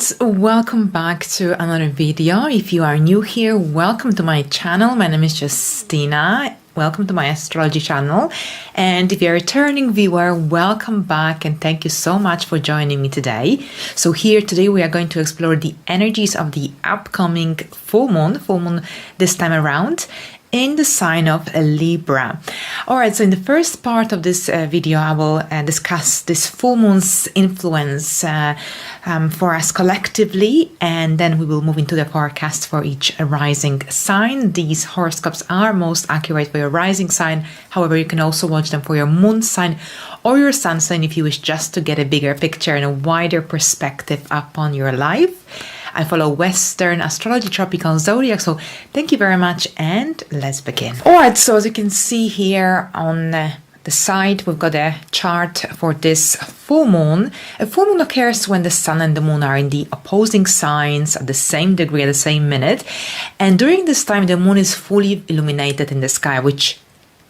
friends, welcome back to another video. If you are new here, welcome to my channel. My name is Justyna. Welcome to my astrology channel. And if you're a returning viewer, welcome back and thank you so much for joining me today. So here today we are going to explore the energies of the upcoming full moon this time around, in the sign of Libra. Alright, so in the first part of this video, I will discuss this full moon's influence for us collectively, and then we will move into the forecast for each rising sign. These horoscopes are most accurate for your rising sign. However, you can also watch them for your moon sign or your sun sign if you wish just to get a bigger picture and a wider perspective upon your life. I follow Western astrology, tropical zodiac, so thank you very much and let's begin. Alright, so as you can see here on the side, we've got a chart for this full moon. A full moon occurs when the sun and the moon are in the opposing signs at the same degree, at the same minute. And during this time, the moon is fully illuminated in the sky, which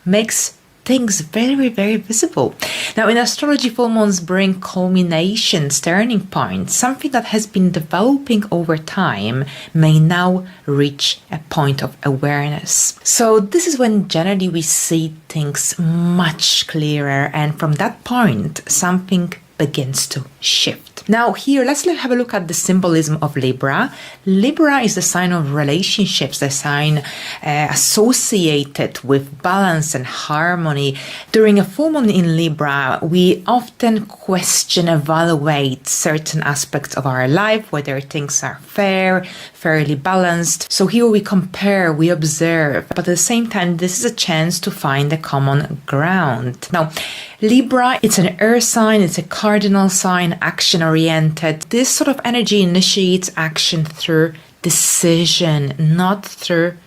makes things very, very visible. Now, in astrology, full moons bring culminations, turning points. Something that has been developing over time may now reach a point of awareness. So this is when generally we see things much clearer, and from that point, something begins to shift. Now here, let's have a look at the symbolism of Libra. Libra is the sign of relationships, the sign associated with balance and harmony. During a full moon in Libra, we often question, evaluate certain aspects of our life, whether things are fairly balanced. So here we compare, we observe, but at the same time, this is a chance to find a common ground. Now, Libra, it's an earth sign, it's a cardinal sign, action-oriented. This sort of energy initiates action through decision, not through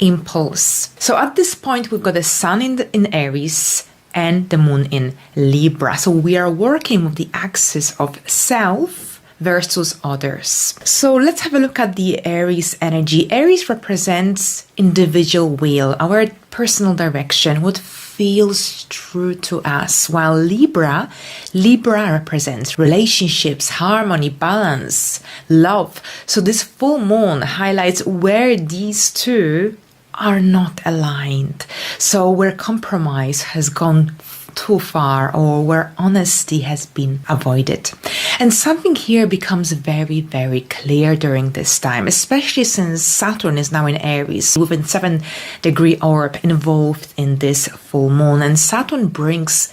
impulse. So at this point, we've got the sun in Aries and the moon in Libra. So we are working with the axis of self versus others. So let's have a look at the Aries energy. Aries represents individual will, our personal direction, what feels true to us, while Libra represents relationships, harmony, balance, love. So this full moon highlights where these two are not aligned. So where compromise has gone too far or where honesty has been avoided. And something here becomes very, very clear during this time, especially since Saturn is now in Aries, within 7-degree orb involved in this full moon. And Saturn brings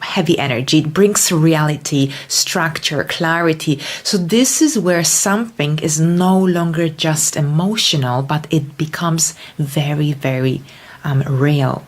heavy energy, it brings reality, structure, clarity. So this is where something is no longer just emotional, but it becomes very, very real.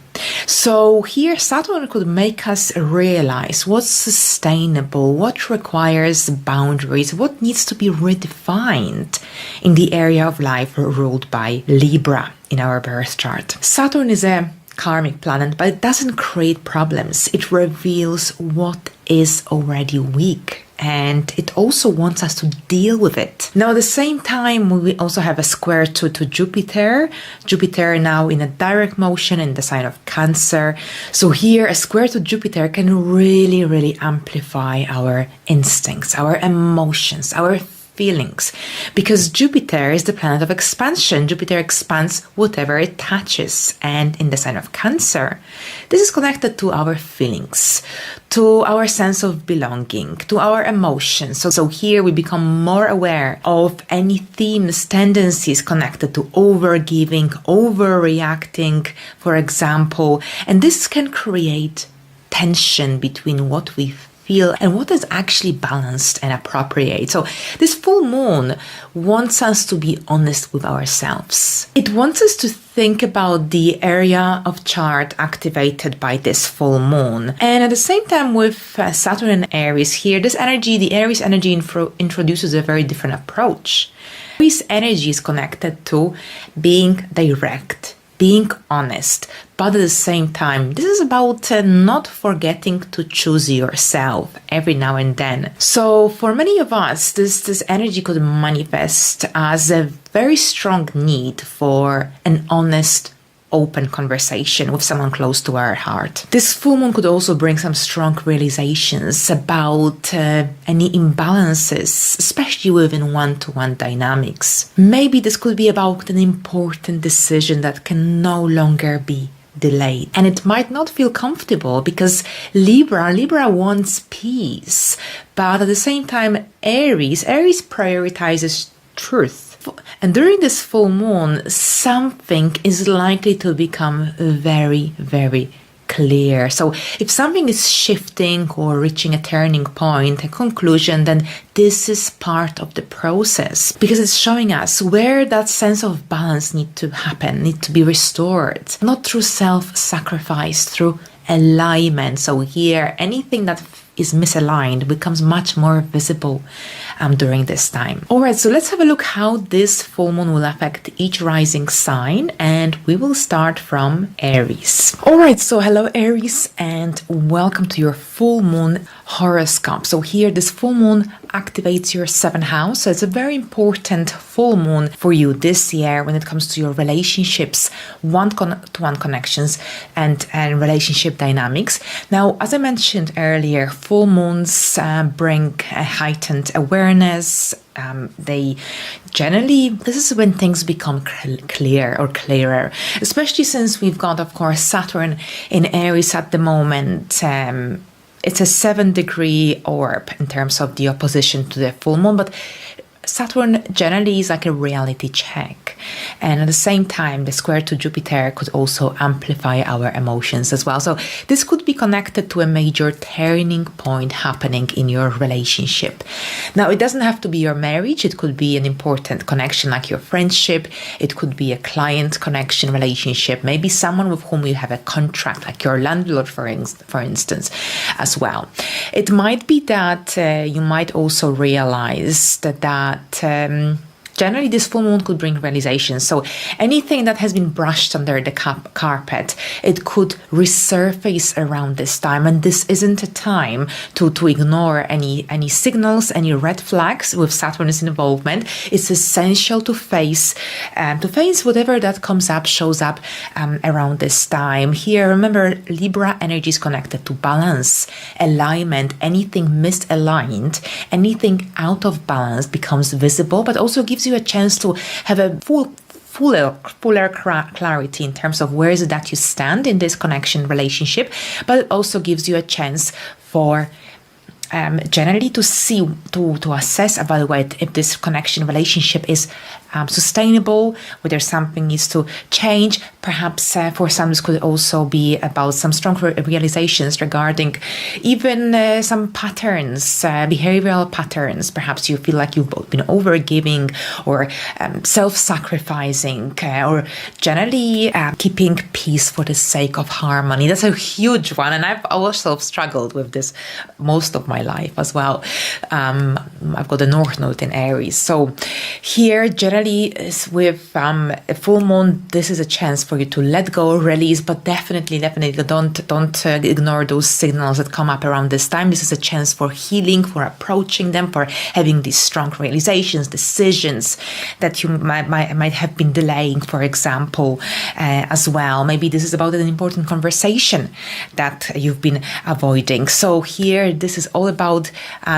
So here Saturn could make us realize what's sustainable, what requires boundaries, what needs to be redefined in the area of life ruled by Libra in our birth chart. Saturn is a karmic planet, but it doesn't create problems. It reveals what is already weak, and it also wants us to deal with it. Now, at the same time, we also have a square to Jupiter. Jupiter now in a direct motion in the sign of Cancer. So here, a square to Jupiter can really, really amplify our instincts, our emotions, our feelings, because Jupiter is the planet of expansion. Jupiter expands whatever it touches, and in the sign of Cancer, this is connected to our feelings, to our sense of belonging, to our emotions. So here we become more aware of any themes, tendencies connected to overgiving, overreacting, for example, and this can create tension between what we feel and what is actually balanced and appropriate. So this full moon wants us to be honest with ourselves. It wants us to think about the area of chart activated by this full moon. And at the same time, with Saturn and Aries here, the Aries energy introduces a very different approach. Aries energy is connected to being direct, being honest, but at the same time, this is about not forgetting to choose yourself every now and then. So for many of us, this energy could manifest as a very strong need for an honest open conversation with someone close to our heart. This full moon could also bring some strong realizations about any imbalances, especially within one-to-one dynamics. Maybe this could be about an important decision that can no longer be delayed. And it might not feel comfortable because Libra wants peace. But at the same time, Aries prioritizes truth. And during this full moon, something is likely to become very, very clear. So if something is shifting or reaching a turning point, a conclusion, then this is part of the process because it's showing us where that sense of balance needs to happen, need to be restored, not through self-sacrifice, through alignment. So here, anything that is misaligned becomes much more visible during this time. All right, so let's have a look how this full moon will affect each rising sign, and we will start from Aries. All right, so hello Aries, and welcome to your full moon horoscope. So here, this full moon activates your 7th house. So it's a very important full moon for you this year when it comes to your relationships, one-to-one connections, and relationship dynamics. Now, as I mentioned earlier, full moons bring a heightened awareness. They generally, this is when things become clearer, especially since we've got, of course, Saturn in Aries at the moment. It's a 7-degree orb in terms of the opposition to the full moon, but Saturn generally is like a reality check. And at the same time, the square to Jupiter could also amplify our emotions as well. So this could be connected to a major turning point happening in your relationship. Now, it doesn't have to be your marriage. It could be an important connection like your friendship. It could be a client connection relationship. Maybe someone with whom you have a contract, like your landlord, for instance, as well. It might be that you might also realize that generally this full moon could bring realizations. So anything that has been brushed under the carpet, it could resurface around this time. And this isn't a time to ignore any signals, any red flags with Saturn's involvement. It's essential to face whatever that comes up, shows up around this time. Here, remember, Libra energy is connected to balance, alignment. Anything misaligned, anything out of balance becomes visible, but also gives you a chance to have a fuller clarity in terms of where is it that you stand in this connection relationship, but it also gives you a chance for generally to see, to assess, evaluate if this connection relationship is sustainable, whether something needs to change. Perhaps for some this could also be about some strong realizations regarding even some patterns, behavioral patterns. Perhaps you feel like you've been overgiving or self-sacrificing or generally keeping peace for the sake of harmony. That's a huge one, and I've also struggled with this most of my life as well. I've got a North Node in Aries. So here generally is with a full moon, this is a chance for you to let go, release, but definitely don't ignore those signals that come up around this time. This is a chance for healing, for approaching them, for having these strong realizations, decisions that you might have been delaying, for example, as well. Maybe this is about an important conversation that you've been avoiding. So here, this is all about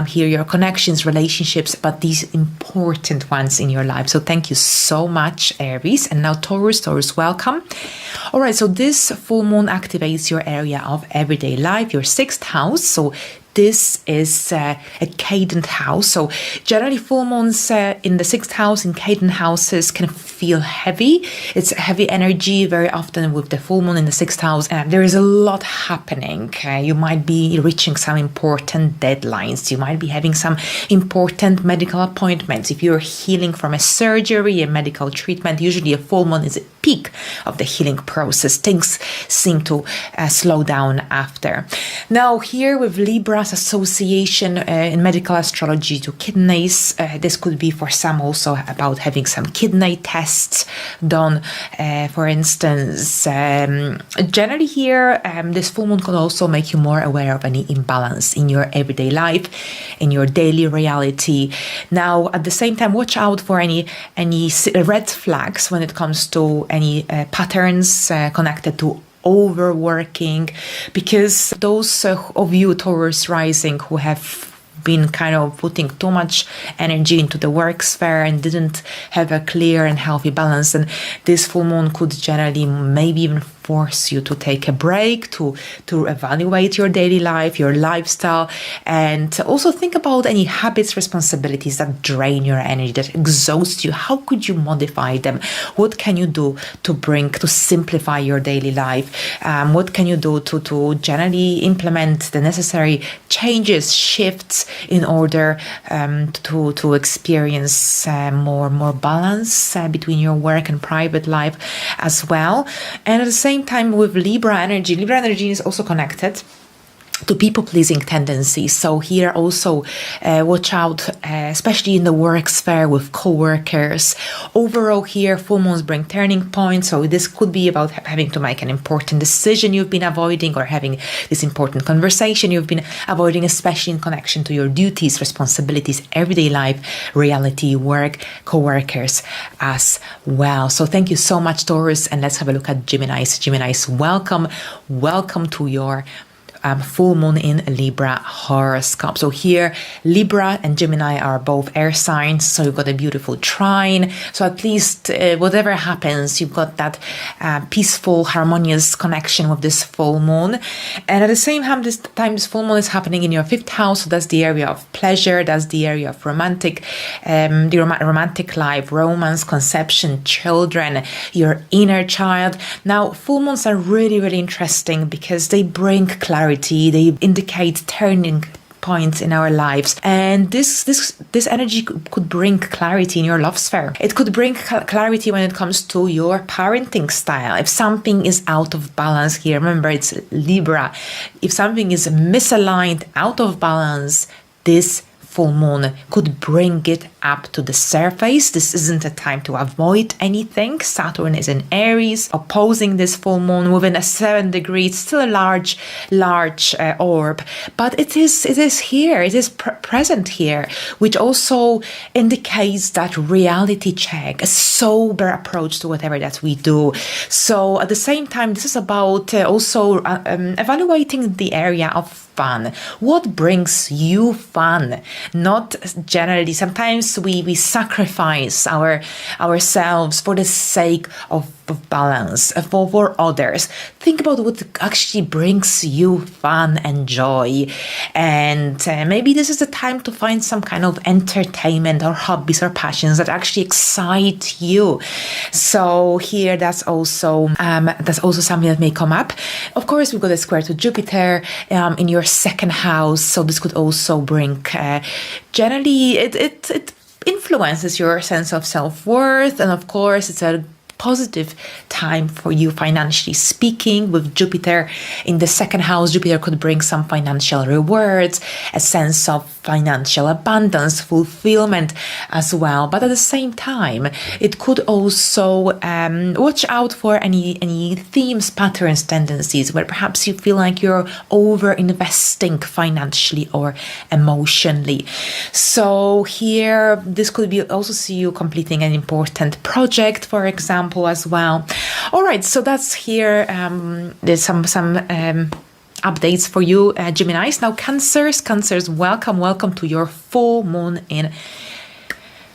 here your connections, relationships, but these important ones in your life. So thank you so much, Aries. And now Taurus, welcome. All right, so this full moon activates your area of everyday life, your 6th house. So this is a cadent house. So generally full moons in the 6th house, in cadent houses, can feel heavy. It's heavy energy very often with the full moon in the 6th house. There is a lot happening. You might be reaching some important deadlines. You might be having some important medical appointments. If you're healing from a surgery, a medical treatment, usually a full moon is a peak of the healing process. Things seem to slow down after. Now here with Libra Libra's association in medical astrology to kidneys. This could be for some also about having some kidney tests done. For instance, generally here, this full moon could also make you more aware of any imbalance in your everyday life, in your daily reality. Now, at the same time, watch out for any red flags when it comes to any patterns connected to overworking, because those of you Taurus rising who have been kind of putting too much energy into the work sphere and didn't have a clear and healthy balance, and this full moon could generally maybe even force you to take a break, to evaluate your daily life, your lifestyle, and also think about any habits, responsibilities that drain your energy, that exhaust you. How could you modify them? What can you do to simplify your daily life? What can you do to generally implement the necessary changes, shifts in order to experience more balance between your work and private life as well? And at the same time, with Libra energy is also connected to people-pleasing tendencies. So here also watch out, especially in the work sphere with co-workers. Overall here, full moons bring turning points. So this could be about having to make an important decision you've been avoiding, or having this important conversation you've been avoiding, especially in connection to your duties, responsibilities, everyday life, reality, work, co-workers as well. So thank you so much, Taurus. And let's have a look at Geminis. Geminis, welcome to your full moon in Libra horoscope. So here, Libra and Gemini are both air signs, so you've got a beautiful trine. So at least whatever happens, you've got that peaceful, harmonious connection with this full moon. And at the same time, this full moon is happening in your 5th house. So that's the area of pleasure. That's the area of romantic life, romance, conception, children, your inner child. Now, full moons are really, really interesting because they bring clarity. They indicate turning points in our lives, and this energy could bring clarity in your love sphere. It could bring clarity when it comes to your parenting style. If something is out of balance here, remember it's Libra. If something is misaligned, out of balance, this full moon could bring it up to the surface. This isn't a time to avoid anything. Saturn is in Aries, opposing this full moon within a 7 degrees. It's still a large orb, but it is here. It is present here, which also indicates that reality check, a sober approach to whatever that we do. So at the same time, this is about also evaluating the area of fun. What brings you fun? Not generally. Sometimes we sacrifice ourselves for the sake of balance, for others. Think about what actually brings you fun and joy. And maybe this is the time to find some kind of entertainment or hobbies or passions that actually excite you. So here, that's also something that may come up. Of course, we've got a square to Jupiter in your 2nd house. So this could also bring, generally, it influences your sense of self-worth. And of course, it's a positive time for you financially speaking. With Jupiter in the 2nd house, Jupiter could bring some financial rewards, a sense of financial abundance, fulfillment as well. But at the same time, it could also watch out for any themes, patterns, tendencies where perhaps you feel like you're over investing financially or emotionally. So here, this could be also see you completing an important project, for example, as well. All right, so that's here. There's some updates for you, Geminis. Now, Cancers, welcome to your full moon in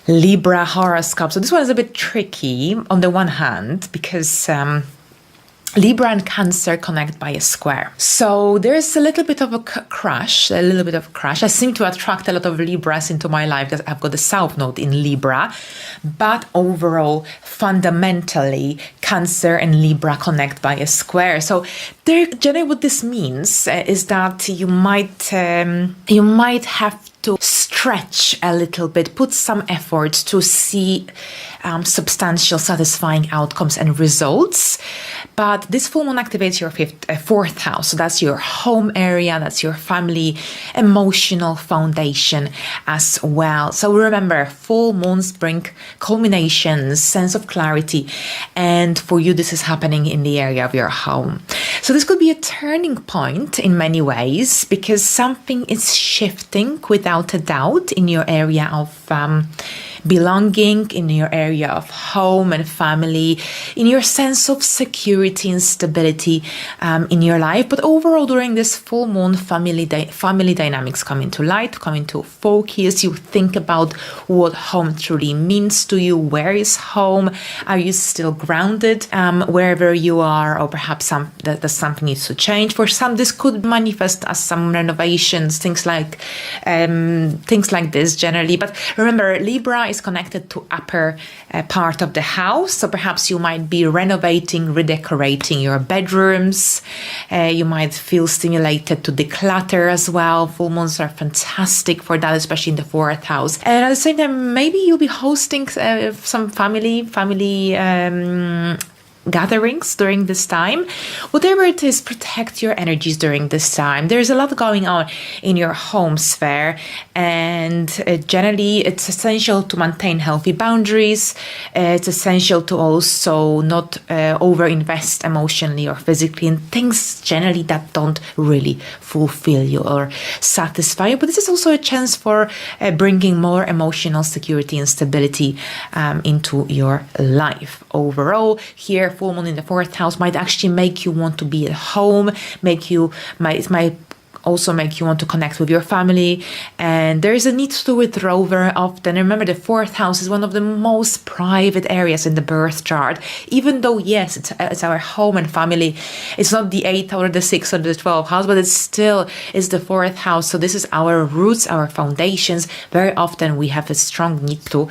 Libra horoscope. So this one is a bit tricky on the one hand because Libra and Cancer connect by a square. So there's a little bit of a crush. I seem to attract a lot of Libras into my life because I've got the South Node in Libra. But overall, fundamentally, Cancer and Libra connect by a square. So generally what this means is that you might have to stretch a little bit, put some effort to see substantial, satisfying outcomes and results. But this full moon activates your fourth house. So that's your home area, that's your family, emotional foundation as well. So remember, full moons bring culminations, sense of clarity. And for you, this is happening in the area of your home. So this could be a turning point in many ways, because something is shifting without a doubt in your area of belonging, in your area of home and family, in your sense of security and stability in your life. But overall, during this full moon, family dynamics come into light, come into focus. You think about what home truly means to you. Where is home? Are you still grounded wherever you are, or perhaps that something needs to change? For some, this could manifest as some renovations, things like this generally. But remember, Libra is connected to upper part of the house. So perhaps you might be renovating, redecorating your bedrooms. You might feel stimulated to declutter as well. Full moons are fantastic for that, especially in the fourth house. And at the same time, maybe you'll be hosting some family gatherings during this time. Whatever it is, protect your energies during this time. There's a lot going on in your home sphere, and generally it's essential to maintain healthy boundaries. It's essential to also not overinvest emotionally or physically in things generally that don't really fulfill you or satisfy you. But this is also a chance for bringing more emotional security and stability into your life. Overall, here full moon in the fourth house might actually make you want to be at home, might also make you want to connect with your family, and there is a need to withdraw very often. Remember, the fourth house is one of the most private areas in the birth chart. Even though, yes, it's our home and family, it's not the 8th or the 6th or the 12th house, but it still is the fourth house. So this is our roots, our foundations. Very often we have a strong need to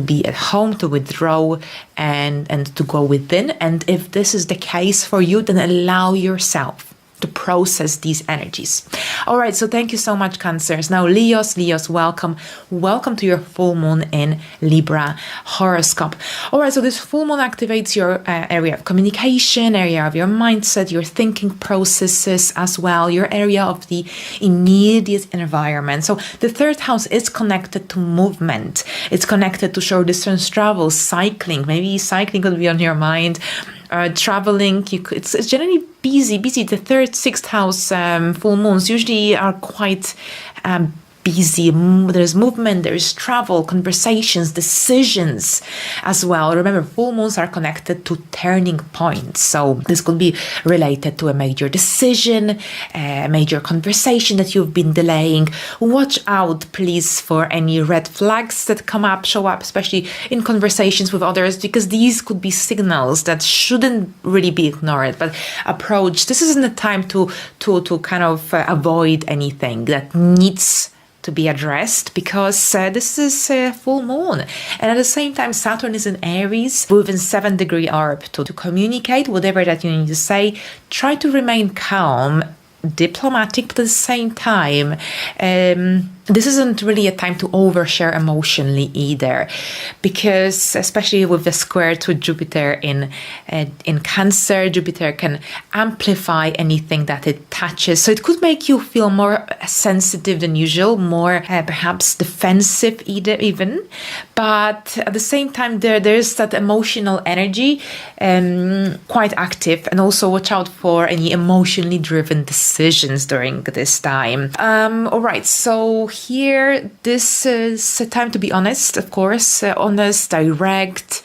be at home, to withdraw and to go within. And if this is the case for you, then allow yourself to process these energies. All right, so thank you so much, Cancers. Now, Leos, welcome to your full moon in Libra horoscope. All right, so this full moon activates your area of communication, area of your mindset, your thinking processes as well, your area of the immediate environment. So the third house is connected to movement. It's connected to short distance travel, cycling. Maybe cycling could be on your mind. Traveling, it's generally busy. The third, sixth house full moons usually are quite busy. There's movement, there's travel, conversations, decisions as well. Remember, full moons are connected to turning points. So this could be related to a major decision, a major conversation that you've been delaying. Watch out, please, for any red flags that show up, especially in conversations with others, because these could be signals that shouldn't really be ignored, but approach. This isn't the time to kind of avoid anything that needs to be addressed, because this is full moon. And at the same time, Saturn is in Aries within 7-degree orb. To communicate whatever that you need to say, try to remain calm, diplomatic, but at the same time, this isn't really a time to overshare emotionally either, because especially with the square to Jupiter in Cancer, Jupiter can amplify anything that it touches. So it could make you feel more sensitive than usual, more perhaps defensive even. But at the same time, there's that emotional energy quite active, and also watch out for any emotionally driven decisions during this time. All right, so here, this is a time to be honest, of course, honest, direct.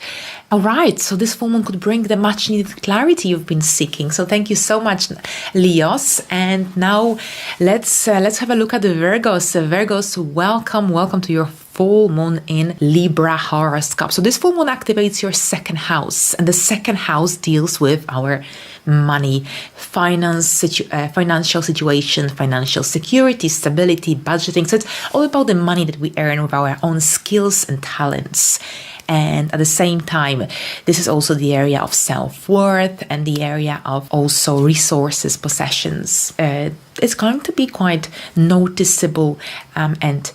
All right, so this full moon could bring the much needed clarity you've been seeking. So thank you so much, Leos. And now let's have a look at the Virgos. Virgos, welcome to your full moon in Libra horoscope. So this full moon activates your second house, and the second house deals with our money, financial situation, financial security, stability, budgeting. So it's all about the money that we earn with our own skills and talents. And at the same time, this is also the area of self-worth and the area of also resources, possessions. It's going to be quite noticeable and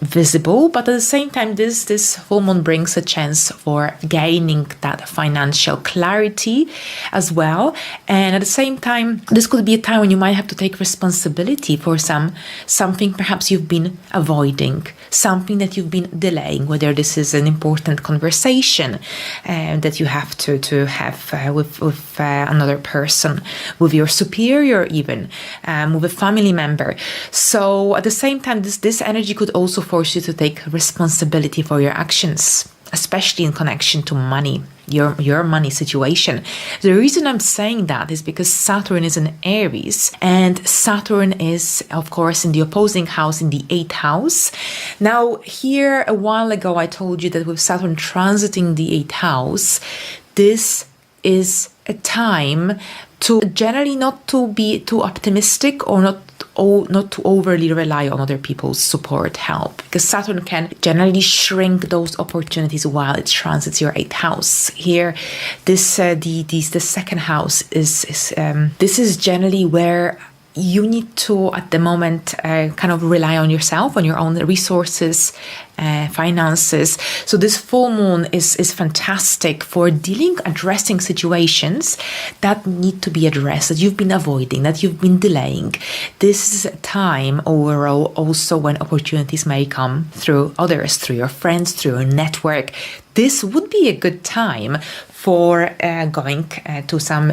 visible, but at the same time, this full moon brings a chance for gaining that financial clarity as well. And at the same time, this could be a time when you might have to take responsibility for something perhaps you've been avoiding, something that you've been delaying, whether this is an important conversation that you have to have with another person, with your superior, even with a family member. So at the same time, this energy could also force you to take responsibility for your actions, especially in connection to money, your money situation. The reason I'm saying that is because Saturn is in Aries, and Saturn is, of course, in the opposing house, in the 8th house. Now, here a while ago, I told you that with Saturn transiting the 8th house, this is a time to generally not to be too optimistic or not to overly rely on other people's support, help, because Saturn can generally shrink those opportunities while it transits your 8th house. Here, the 2nd house is this is generally where you need to, at the moment, kind of rely on yourself, on your own resources, finances. So this full moon is fantastic for addressing situations that need to be addressed, that you've been avoiding, that you've been delaying. This is a time overall also when opportunities may come through others, through your friends, through your network. This would be a good time for going to some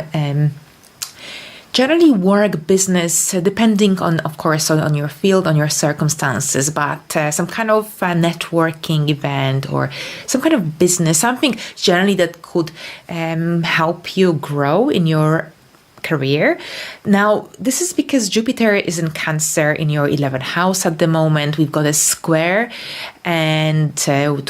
generally work, business, depending on, of course, on your field, on your circumstances, but some kind of networking event or some kind of business, something generally that could help you grow in your career. Now, this is because Jupiter is in Cancer in your 11th house at the moment. We've got a square and to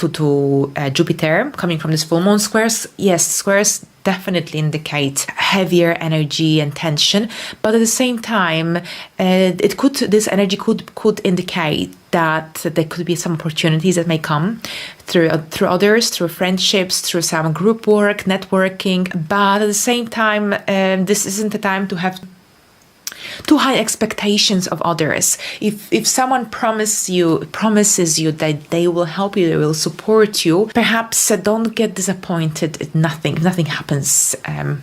Jupiter coming from this full moon. Squares definitely indicate heavier energy and tension, but at the same time, this energy could indicate that there could be some opportunities that may come through others, through friendships, through some group work, networking. But at the same time, this isn't the time to have too high expectations of others. If someone promises you that they will help you, they will support you, perhaps don't get disappointed if nothing happens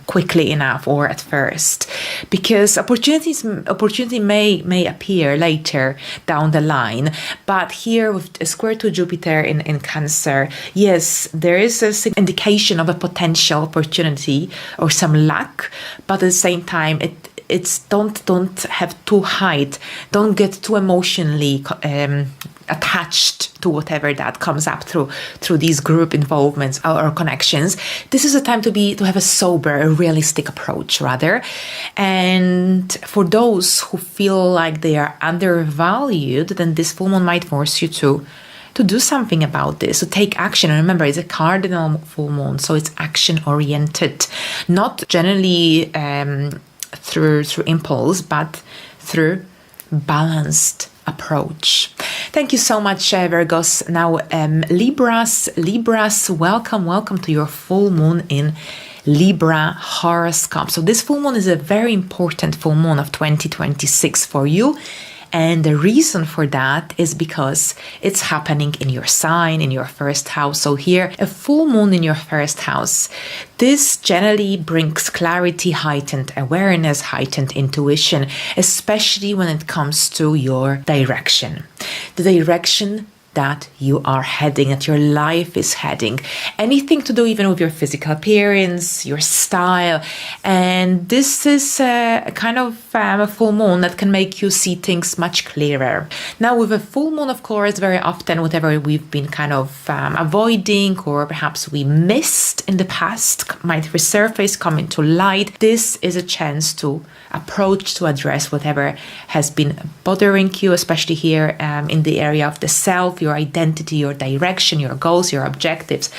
quickly enough or at first, because opportunity may appear later down the line. But here with a square to Jupiter in Cancer, yes, there is an indication of a potential opportunity or some luck, but at the same time, it's don't have too high, don't get too emotionally attached to whatever that comes up through these group involvements or connections. This is a time to have a sober, a realistic approach rather. And for those who feel like they are undervalued, then this full moon might force you to do something about this, to take action. And remember, it's a cardinal full moon, so it's action oriented, not generally through impulse, but through balanced approach. Thank you so much, Virgos. Now, Libras, welcome to your full moon in Libra horoscope. So this full moon is a very important full moon of 2026 for you. And the reason for that is because it's happening in your sign, in your first house. So here, a full moon in your first house. This generally brings clarity, heightened awareness, heightened intuition, especially when it comes to your direction. The direction that you are heading, that your life is heading. Anything to do even with your physical appearance, your style. And this is a kind of a full moon that can make you see things much clearer. Now with a full moon, of course, very often whatever we've been kind of avoiding or perhaps we missed in the past might resurface, come into light. This is a chance to approach, to address whatever has been bothering you, especially here in the area of the self, your identity, your direction, your goals, your objectives.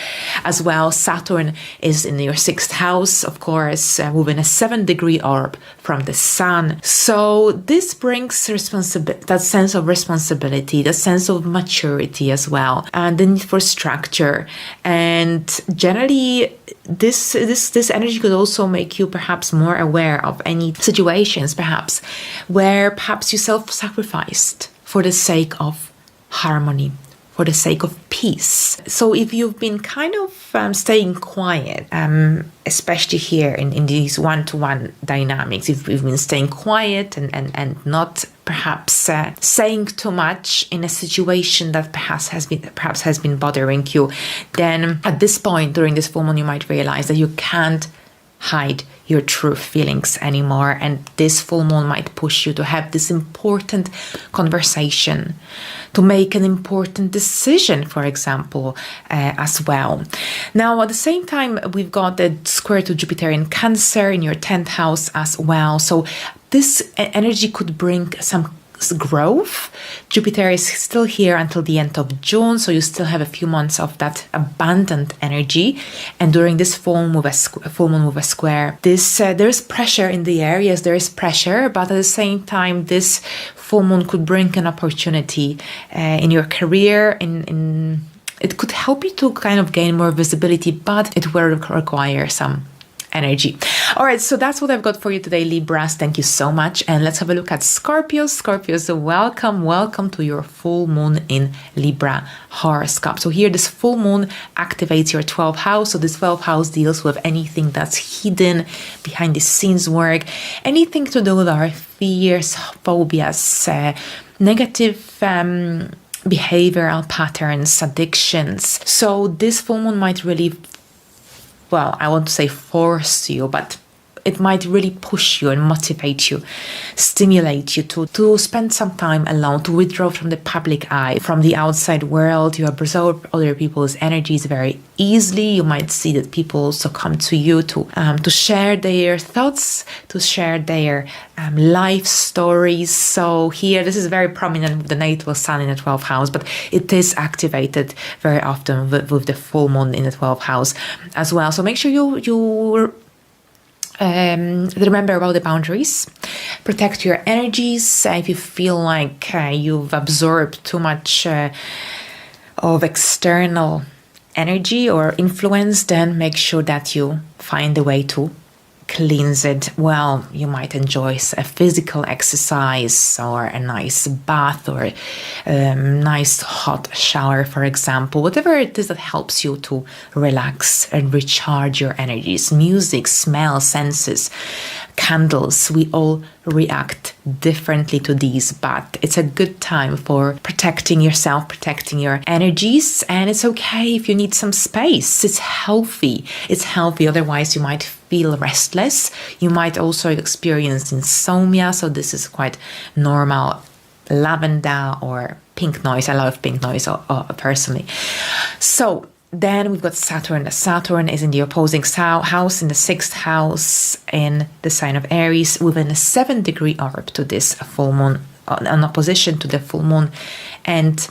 As well, Saturn is in your 6th house, of course, within a 7-degree orb from the sun. So this brings that sense of responsibility, the sense of maturity as well, and the need for structure. And generally, this energy could also make you perhaps more aware of any situations, perhaps, where perhaps you self-sacrificed for the sake of harmony, for the sake of peace. So if you've been kind of staying quiet, especially here in these one-to-one dynamics, if you've been staying quiet and not perhaps saying too much in a situation that perhaps has been bothering you, then at this point during this full moon you might realize that you can't hide your true feelings anymore, and this full moon might push you to have this important conversation, to make an important decision, for example, as well. Now, at the same time, we've got the square to Jupiter in Cancer in your 10th house as well. So this energy could bring some growth. Jupiter is still here until the end of June, so you still have a few months of that abundant energy. And during this full moon with a square, there is pressure in the air. Yes, there is pressure, but at the same time, this full moon could bring an opportunity in your career. It could help you to kind of gain more visibility, but it will require some energy. All right, so that's what I've got for you today, Libras. Thank you so much. And let's have a look at Scorpios. Scorpios, welcome to your full moon in Libra horoscope. So here, this full moon activates your 12th house. So this 12th house deals with anything that's hidden, behind the scenes work, anything to do with our fears, phobias, negative behavioral patterns, addictions. So this full moon might really, well, I want to say force you, but it might really push you and motivate you, stimulate you to spend some time alone, to withdraw from the public eye, from the outside world. You absorb other people's energies very easily. You might see that people also come to you to share their thoughts, to share their life stories. So here, this is very prominent with the natal sun in the 12th house, but it is activated very often with the full moon in the 12th house as well. So make sure you remember about the boundaries, protect your energies. If you feel like you've absorbed too much of external energy or influence, then make sure that you find a way to cleanse it. Well, you might enjoy a physical exercise or a nice bath or a nice hot shower, for example. Whatever it is that helps you to relax and recharge your energies. Music, smell, senses, candles, we all react differently to these, but it's a good time for protecting yourself, protecting your energies, and it's okay if you need some space. It's healthy. Otherwise you might feel restless. You might also experience insomnia, so this is quite normal. Lavender or pink noise. I love pink noise personally. So then we've got Saturn. Saturn is in the opposing house, in the 6th house, in the sign of Aries, within a 7-degree orb to this full moon, an opposition to the full moon, and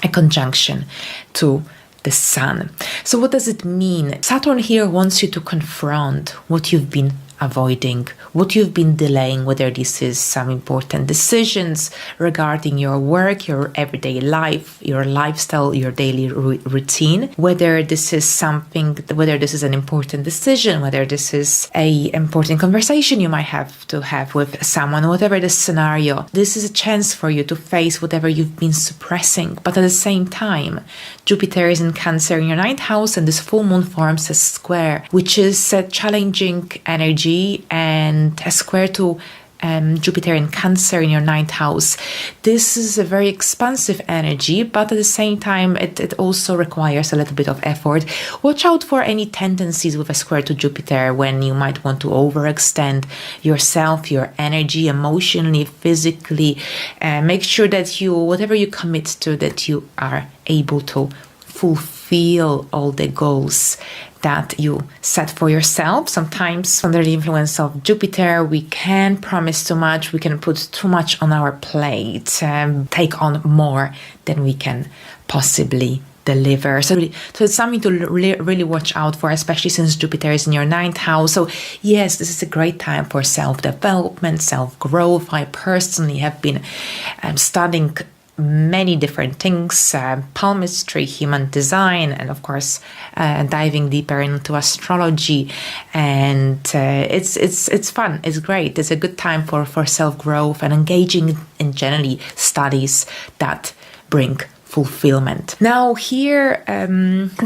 a conjunction to the sun. So what does it mean? Saturn here wants you to confront what you've been avoiding, what you've been delaying, whether this is some important decisions regarding your work, your everyday life, your lifestyle, your daily routine, whether this is an important decision, whether this is an important conversation you might have to have with someone, whatever the scenario. This is a chance for you to face whatever you've been suppressing. But at the same time, Jupiter is in Cancer in your 9th house, and this full moon forms a square, which is a challenging energy, and a square to Jupiter in Cancer in your 9th house. This is a very expansive energy, but at the same time, it also requires a little bit of effort. Watch out for any tendencies with a square to Jupiter when you might want to overextend yourself, your energy, emotionally, physically. Make sure that whatever you commit to, that you are able to fulfill all the goals that you set for yourself. Sometimes under the influence of Jupiter, we can promise too much, we can put too much on our plate, take on more than we can possibly deliver. So it's something to really watch out for, especially since Jupiter is in your 9th house. So yes, this is a great time for self-development, self-growth. I personally have been studying many different things, palmistry, human design, and of course diving deeper into astrology, and it's fun, it's great, it's a good time for self-growth and engaging in generally studies that bring fulfillment. Now here,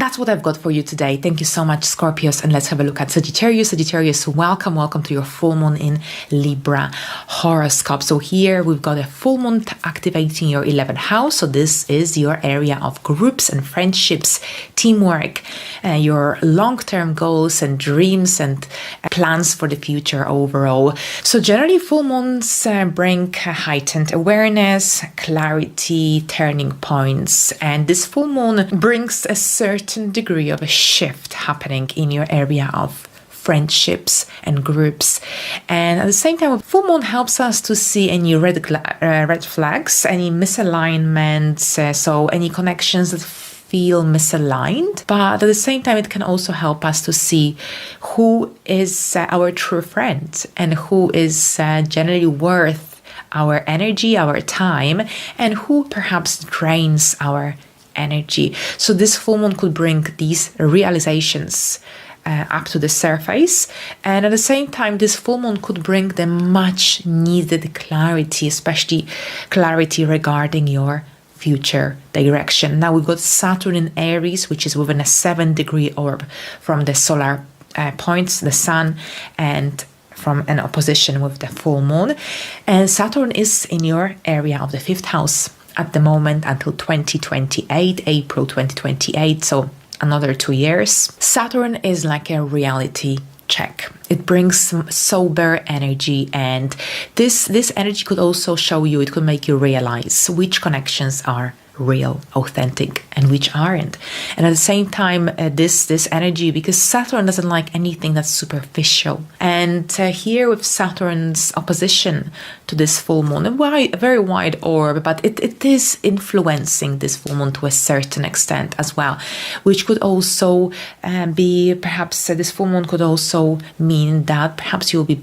that's what I've got for you today. Thank you so much, Scorpios, and let's have a look at Sagittarius. Sagittarius, welcome to your full moon in Libra horoscope. So here we've got a full moon activating your 11th house. So this is your area of groups and friendships, teamwork, your long-term goals and dreams and plans for the future overall. So generally full moons bring heightened awareness, clarity, turning points, and this full moon brings a certain degree of a shift happening in your area of friendships and groups. And at the same time, full moon helps us to see any red flags, any misalignments, so any connections that feel misaligned. But at the same time, it can also help us to see who is our true friend and who is generally worth our energy, our time, and who perhaps drains our energy. So this full moon could bring these realizations up to the surface, and at the same time this full moon could bring the much needed clarity, especially clarity regarding your future direction. Now we've got Saturn in Aries, which is within a 7-degree orb from the solar points, the sun, and from an opposition with the full moon. And Saturn is in your area of the 5th house at the moment until 2028, April 2028. So another 2 years. Saturn is like a reality check. It brings some sober energy, and this energy could also show you, it could make you realize which connections are real, authentic, and which aren't. And at the same time, this energy, because Saturn doesn't like anything that's superficial. And here with Saturn's opposition to this full moon, a very wide orb, but it is influencing this full moon to a certain extent as well, which could also be, perhaps this full moon could also mean that perhaps you'll be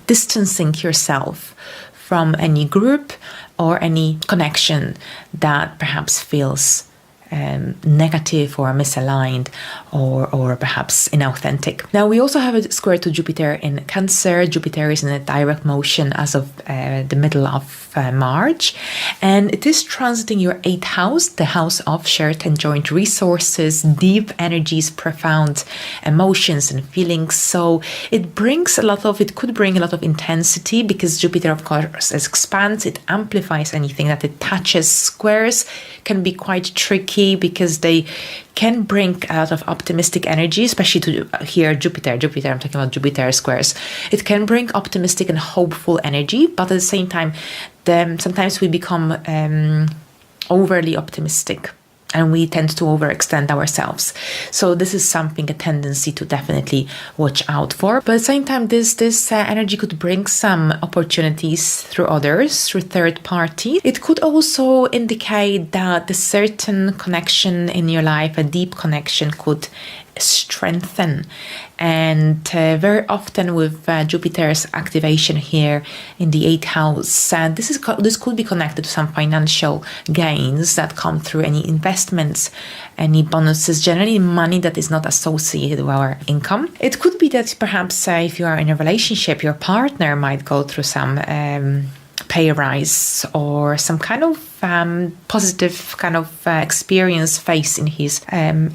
distancing yourself from any group or any connection that perhaps feels negative or misaligned or perhaps inauthentic. Now we also have a square to Jupiter in Cancer. Jupiter is in a direct motion as of the middle of March, and it is transiting your 8th house, the house of shared and joint resources, deep energies, profound emotions and feelings. So it could bring a lot of intensity, because Jupiter of course expands, it amplifies anything that it touches. Squares can be quite tricky because they can bring a lot of optimistic energy, especially to here Jupiter, I'm talking about Jupiter squares. It can bring optimistic and hopeful energy, but at the same time, sometimes we become overly optimistic and we tend to overextend ourselves. So this is something, a tendency to definitely watch out for. But at the same time, this energy could bring some opportunities through others, through third party. It could also indicate that a certain connection in your life, a deep connection, could strengthen. And very often with Jupiter's activation here in the 8th house, this could be connected to some financial gains that come through any investments, any bonuses, generally money that is not associated with our income. It could be that perhaps if you are in a relationship, your partner might go through some pay rise or some kind of positive kind of experience phase in his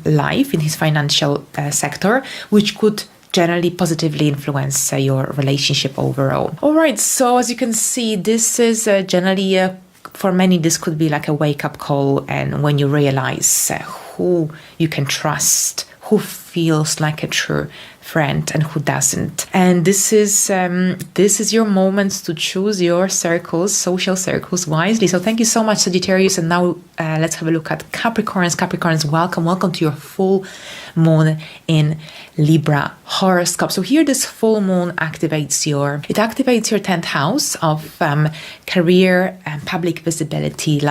life, in his financial sector, which could generally positively influence your relationship overall. All right, so as you can see, this is generally for many, this could be like a wake-up call, and when you realize who you can trust, who feels like a true friend and who doesn't. And this is your moment to choose your circles, social circles, wisely. So thank you so much, Sagittarius. And now let's have a look at Capricorns. Capricorns, welcome to your full moon in Libra horoscope. So here this full moon activates your 10th house of career and public visibility,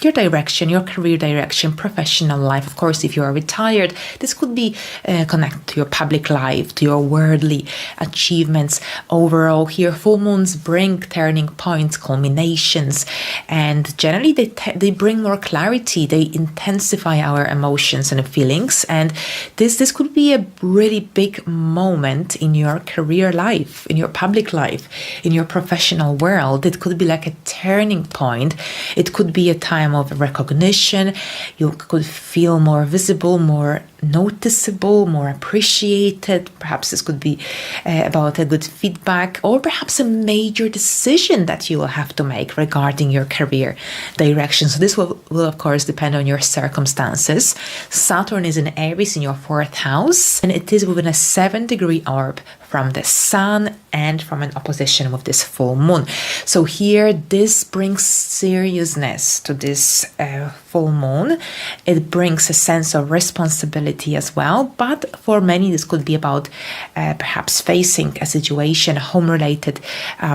your direction, your career direction, professional life. Of course, if you are retired, this could be connected to your public life, to your worldly achievements. Overall, here full moons bring turning points, culminations, and generally they bring more clarity. They intensify our emotions and feelings, and this could be a really big moment in your career life, in your public life, in your professional world. It could be like a turning point. It could be a time of recognition. You could feel more visible, more noticeable, more appreciated. Perhaps this could be about a good feedback, or perhaps a major decision that you will have to make regarding your career direction. So this will of course depend on your circumstances. Saturn is in Aries in your 4th house, and it is within a 7-degree orb from the sun and from an opposition with this full moon. So here this brings seriousness to this full moon. It brings a sense of responsibility as well, but for many this could be about perhaps facing a situation, a home-related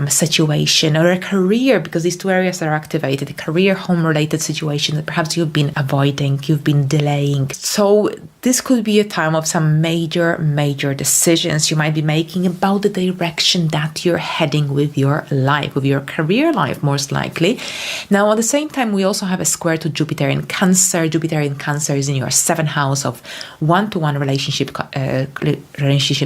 situation, or a career, because these two areas are activated, a career, home-related situation that perhaps you've been avoiding, you've been delaying. So this could be a time of some major decisions you might be making about the direction that you're heading with your life, with your career life, most likely. Now, at the same time, we also have a square to Jupiter in Cancer. Jupiter in Cancer is in your 7th house of one-to-one relationships,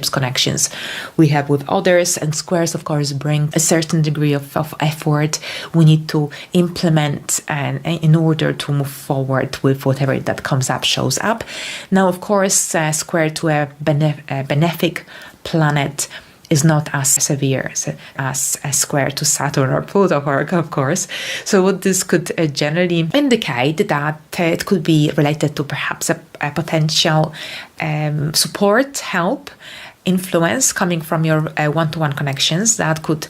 connections we have with others, and squares, of course, bring a certain degree of effort we need to implement and in order to move forward with whatever that comes up, shows up. Now, of course, square to a benefic planet is not as severe as a square to Saturn or Pluto, of course. So what this could generally indicate that it could be related to perhaps a potential support, help, influence coming from your one-to-one connections that could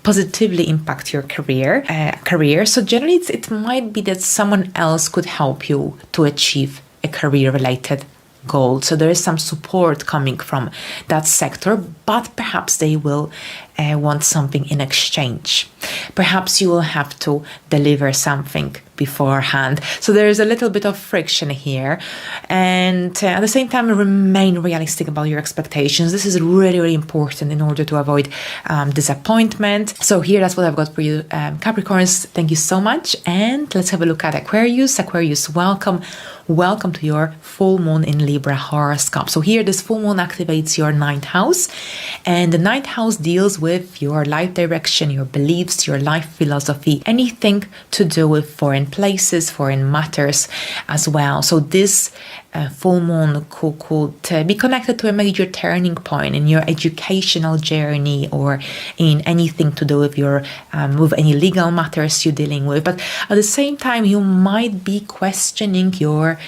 positively impact your career. So generally it might be that someone else could help you to achieve a career-related goal. So there is some support coming from that sector, but perhaps they will want something in exchange. Perhaps you will have to deliver something beforehand. So there is a little bit of friction here. And at the same time, remain realistic about your expectations. This is really important in order to avoid disappointment. So here, that's what I've got for you, Capricorns. Thank you so much. And let's have a look at Aquarius. Aquarius, welcome to your full moon in Libra horoscope. So here, this full moon activates your 9th house, and the 9th house deals with your life direction, your beliefs, your life philosophy, anything to do with foreign places, foreign matters as well. So this full moon could be connected to a major turning point in your educational journey, or in anything to do with your with any legal matters you're dealing with. But at the same time, you might be questioning your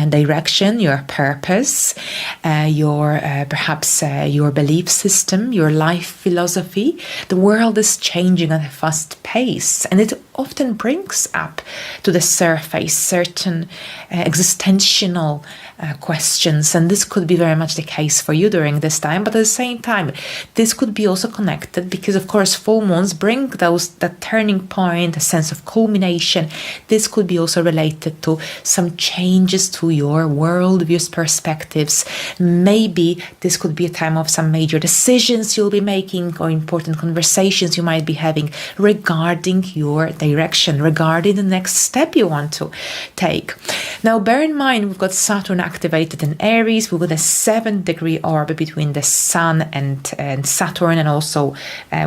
direction, your purpose, your perhaps your belief system, your life philosophy. The world is changing at a fast pace, and it often brings up to the surface certain existential questions, and this could be very much the case for you during this time. But at the same time, this could be also connected because, of course, full moons bring that turning point, a sense of culmination. This could be also related to some changes to your worldviews, perspectives. Maybe this could be a time of some major decisions you'll be making, or important conversations you might be having regarding your direction, regarding the next step you want to take. Now, bear in mind, we've got Saturn activated in Aries. We've got a 7-degree orb between the Sun and Saturn, and also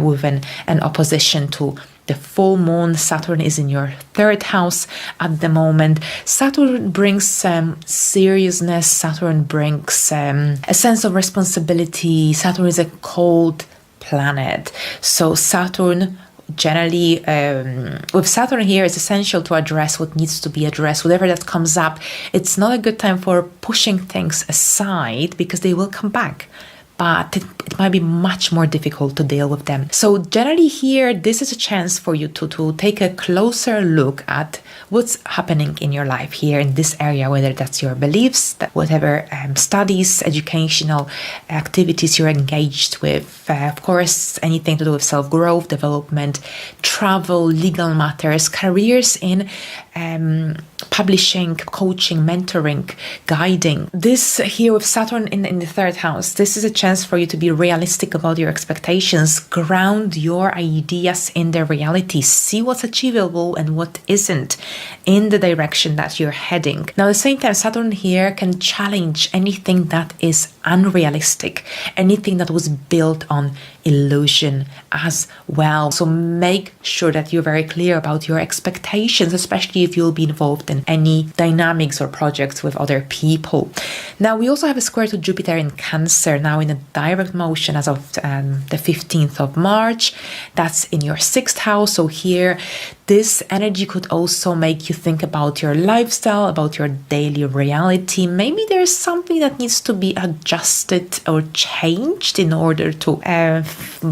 with an opposition to the full moon. Saturn is in your 3rd house at the moment. Saturn brings seriousness. Saturn brings a sense of responsibility. Saturn is a cold planet. So Saturn generally, with Saturn here, it's essential to address what needs to be addressed. Whatever that comes up, it's not a good time for pushing things aside, because they will come back. But it might be much more difficult to deal with them. So generally here, this is a chance for you to take a closer look at what's happening in your life here in this area, whether that's your beliefs, whatever studies, educational activities you're engaged with, of course, anything to do with self-growth, development, travel, legal matters, careers in publishing, coaching, mentoring, guiding. This here with Saturn in the third house, this is a chance for you to be realistic about your expectations, ground your ideas in their reality, see what's achievable and what isn't in the direction that you're heading. Now, at the same time, Saturn here can challenge anything that is unrealistic, anything that was built on illusion as well. So make sure that you're very clear about your expectations, especially if you'll be involved in any dynamics or projects with other people. Now, we also have a square to Jupiter in Cancer, now in a direct motion as of the 15th of March. That's in your 6th house. So here, this energy could also make you think about your lifestyle, about your daily reality. Maybe there's something that needs to be adjusted or changed in order to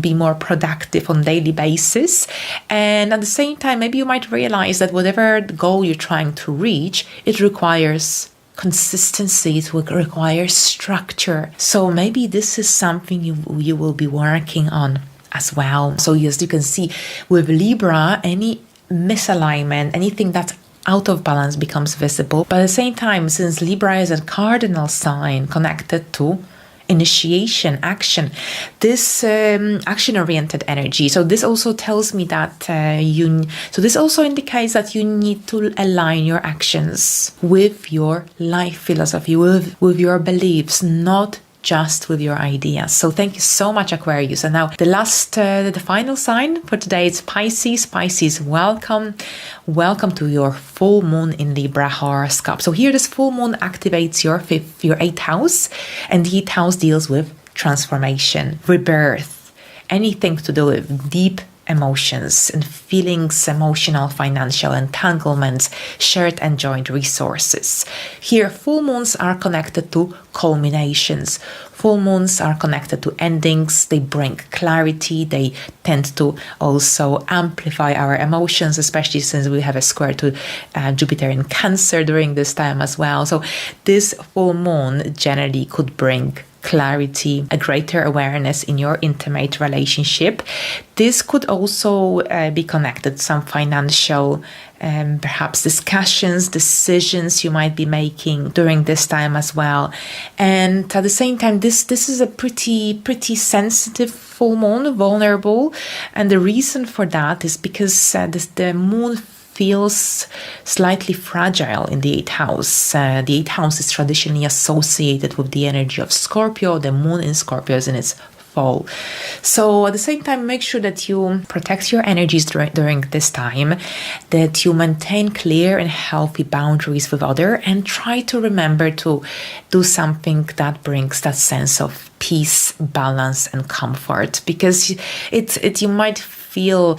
be more productive on a daily basis. And at the same time, maybe you might realize that whatever goal you're trying to reach, it requires consistency, it requires structure. So maybe this is something you will be working on as well. So yes, you can see with Libra, any misalignment, anything that's out of balance becomes visible. But at the same time, since Libra is a cardinal sign connected to initiation, action, this action-oriented energy. So this also tells me that this also indicates that you need to align your actions with your life philosophy, with your beliefs, not just with your ideas. So thank you so much, Aquarius. And now the final sign for today is Pisces. Pisces, welcome to your full moon in Libra horoscope. So here this full moon activates your 8th house, and the 8th house deals with transformation, rebirth, anything to do with deep emotions and feelings, emotional, financial entanglements, shared and joint resources. Here, full moons are connected to culminations. Full moons are connected to endings. They bring clarity. They tend to also amplify our emotions, especially since we have a square to Jupiter in Cancer during this time as well. So this full moon generally could bring clarity, a greater awareness in your intimate relationship. This could also be connected to some financial perhaps discussions, decisions you might be making during this time as well. And at the same time, this is a pretty sensitive full moon, vulnerable. And the reason for that is because the moon feels slightly fragile in the 8th house. The 8th house is traditionally associated with the energy of Scorpio. The moon in Scorpio is in its fall. So at the same time, make sure that you protect your energies during this time, that you maintain clear and healthy boundaries with others, and try to remember to do something that brings that sense of peace, balance, and comfort, because you might feel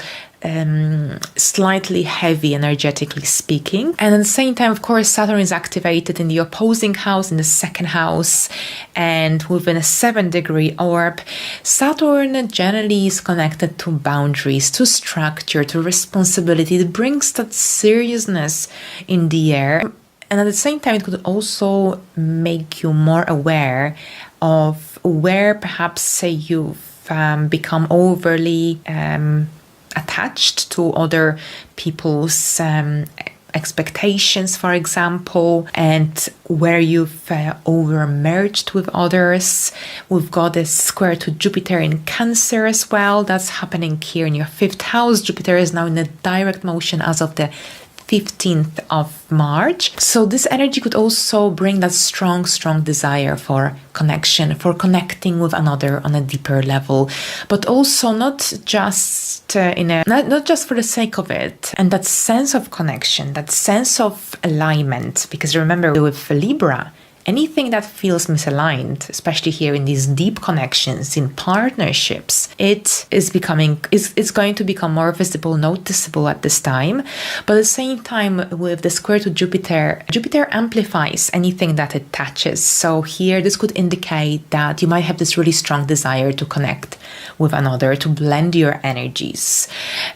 slightly heavy energetically speaking. And at the same time, of course, Saturn is activated in the opposing house, in the 2nd house, and within a 7-degree orb. Saturn generally is connected to boundaries, to structure, to responsibility. It brings that seriousness in the air. And at the same time, it could also make you more aware of where perhaps, say, you've become overly attached to other people's expectations, for example, and where you've over-merged with others. We've got a square to Jupiter in Cancer as well. That's happening here in your 5th house. Jupiter is now in a direct motion as of the 15th of March. So this energy could also bring that strong desire for connection, for connecting with another on a deeper level, but also not just not just for the sake of it. And that sense of connection, that sense of alignment, because remember with Libra, anything that feels misaligned, especially here in these deep connections, in partnerships, it's going to become more visible, noticeable at this time. But at the same time, with the square to Jupiter amplifies anything that it touches. So here, this could indicate that you might have this really strong desire to connect with another, to blend your energies,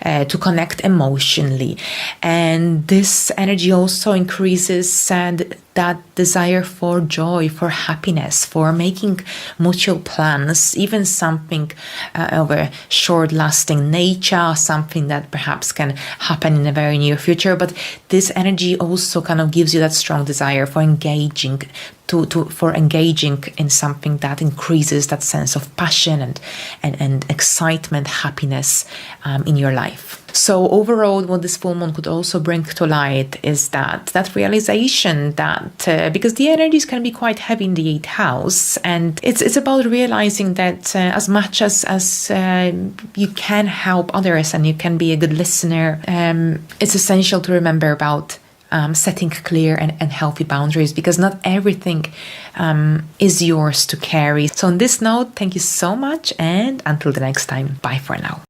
to connect emotionally. And this energy also increases that desire for joy, for happiness, for making mutual plans, even something of a short-lasting nature, something that perhaps can happen in the very near future. But this energy also kind of gives you that strong desire for engaging in something that increases that sense of passion and excitement, happiness in your life. So overall, what this full moon could also bring to light is that realization that because the energies can be quite heavy in the 8th house, and it's about realizing that as much as you can help others and you can be a good listener, it's essential to remember about setting clear and healthy boundaries, because not everything is yours to carry. So on this note, thank you so much, and until the next time, bye for now.